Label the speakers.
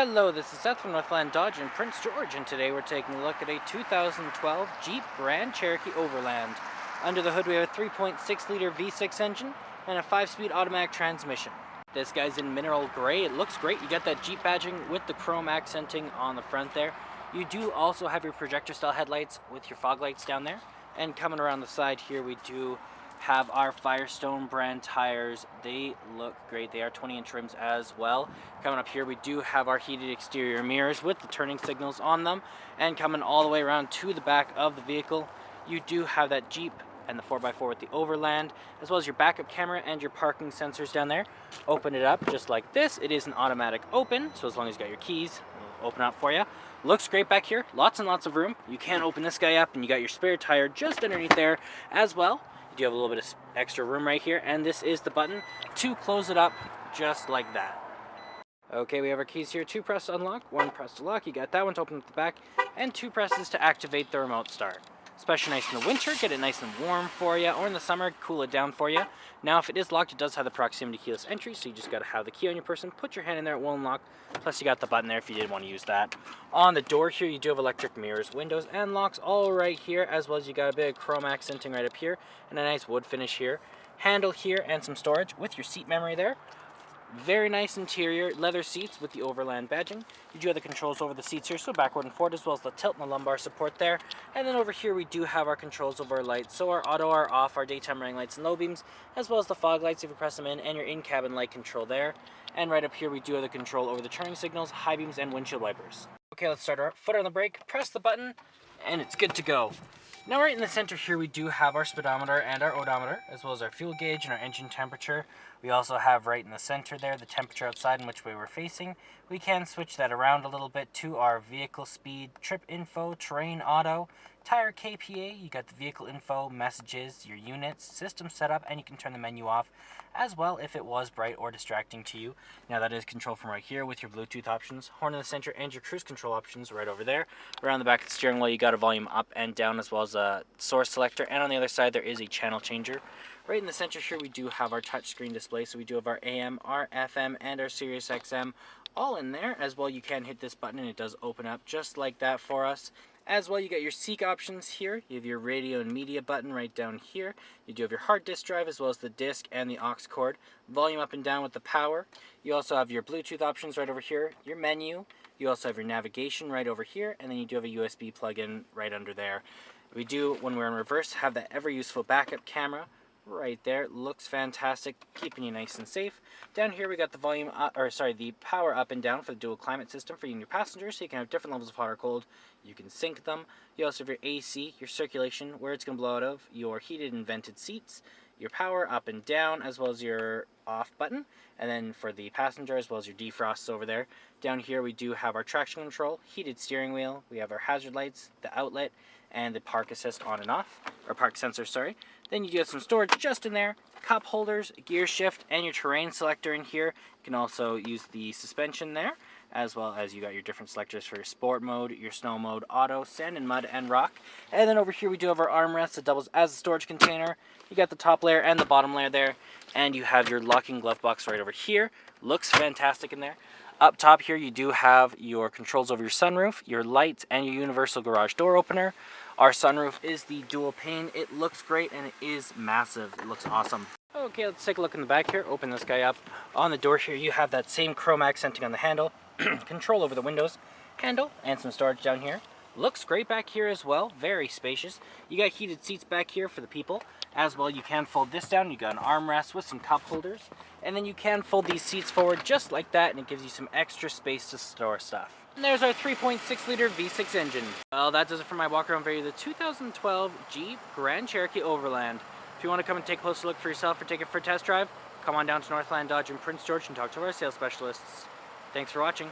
Speaker 1: Hello, this is Seth from Northland Dodge in Prince George, and today we're taking a look at a 2012 Jeep Grand Cherokee Overland. Under the hood we have a 3.6-liter V6 engine and a 5-speed automatic transmission. This guy's in mineral gray. It looks great. You got that Jeep badging with the chrome accenting on the front there. You do also have your projector style headlights with your fog lights down there. And coming around the side here we do have our Firestone brand tires. They look great. They are 20-inch rims as well. Coming up here we do have our heated exterior mirrors with the turning signals on them, and coming all the way around to the back of the vehicle you do have that Jeep and the 4x4 with the Overland, as well as your backup camera and your parking sensors down there. Open it up just like this. It is an automatic open, so as long as you got your keys, it'll open up for you. Looks great back here. Lots and lots of room. You can open this guy up and you got your spare tire just underneath there as well. You do have a little bit of extra room right here, and this is the button to close it up just like that. Okay, we have our keys here. 2 press to unlock, 1 press to lock. You got that one to open up the back, and 2 presses to activate the remote start. Especially nice in the winter, get it nice and warm for you, or in the summer, cool it down for you. Now, if it is locked, it does have the proximity keyless entry, so you just got to have the key on your person, put your hand in there, it will unlock. Plus, you got the button there if you did want to use that. On the door here, you do have electric mirrors, windows, and locks all right here, as well as you got a bit of chrome accenting right up here, and a nice wood finish here. Handle here, and some storage with your seat memory there. Very nice interior, leather seats with the Overland badging. You do have the controls over the seats here, so backward and forward, as well as the tilt and the lumbar support there. And then over here we do have our controls over our lights, so our auto, our off, our daytime running lights and low beams, as well as the fog lights if you press them in, and your in-cabin light control there. And right up here we do have the control over the turning signals, high beams, and windshield wipers. Okay, let's start our foot on the brake, press the button, and it's good to go. Now right in the center here we do have our speedometer and our odometer, as well as our fuel gauge and our engine temperature. We also have right in the center there the temperature outside and which way we're facing. We can switch that around a little bit to our vehicle speed, trip info, terrain auto, tire KPA. You got the vehicle info, messages, your units, system setup, and you can turn the menu off as well if it was bright or distracting to you. Now that is control from right here with your Bluetooth options, horn in the center, and your cruise control options right over there. Around the back of the steering wheel you got a volume up and down, as well as a source selector, and on the other side there is a channel changer. Right in the center here we do have our touchscreen display, so we do have our AM, our FM, and our Sirius XM all in there. As well, you can hit this button and it does open up just like that for us. As well, you got your seek options here. You have your radio and media button right down here. You do have your hard disk drive, as well as the disc and the aux cord. Volume up and down with the power. You also have your Bluetooth options right over here, your menu. You also have your navigation right over here, and then you do have a USB plug-in right under there. We do, when we're in reverse, have that ever-useful backup camera right there. Looks fantastic, keeping you nice and safe. Down here we got the the power up and down for the dual climate system for you and your passengers, so you can have different levels of hot or cold. You can sync them. You also have your AC, your circulation, where it's going to blow out of, your heated and vented seats, your power up and down, as well as your off button, and then for the passenger, as well as your defrosts over there. Down here we do have our traction control, heated steering wheel, we have our hazard lights, the outlet, and the park assist on and off, or park sensor, sorry. Then you do have some storage just in there, cup holders, gear shift, and your terrain selector in here. You can also use the suspension there, as well as you got your different selectors for your sport mode, your snow mode, auto, sand and mud, and rock. And then over here we do have our armrest that doubles as a storage container. You got the top layer and the bottom layer there, and you have your locking glove box right over here. Looks fantastic in there. Up top here you do have your controls over your sunroof, your lights, and your universal garage door opener. Our sunroof is the dual pane. It looks great and it is massive. It looks awesome. Okay, let's take a look in the back here. Open this guy up. On the door here you have that same chrome accenting on the handle, control over the windows, handle, and some storage down here. Looks great back here as well, very spacious. You got heated seats back here for the people. As well, you can fold this down. You got an armrest with some cup holders, and then you can fold these seats forward just like that, and it gives you some extra space to store stuff. And there's our 3.6-liter V6 engine. Well, that does it for my walk around video of the 2012 Jeep Grand Cherokee Overland. If you want to come and take a closer look for yourself or take it for a test drive, come on down to Northland Dodge in Prince George and talk to our sales specialists. Thanks for watching.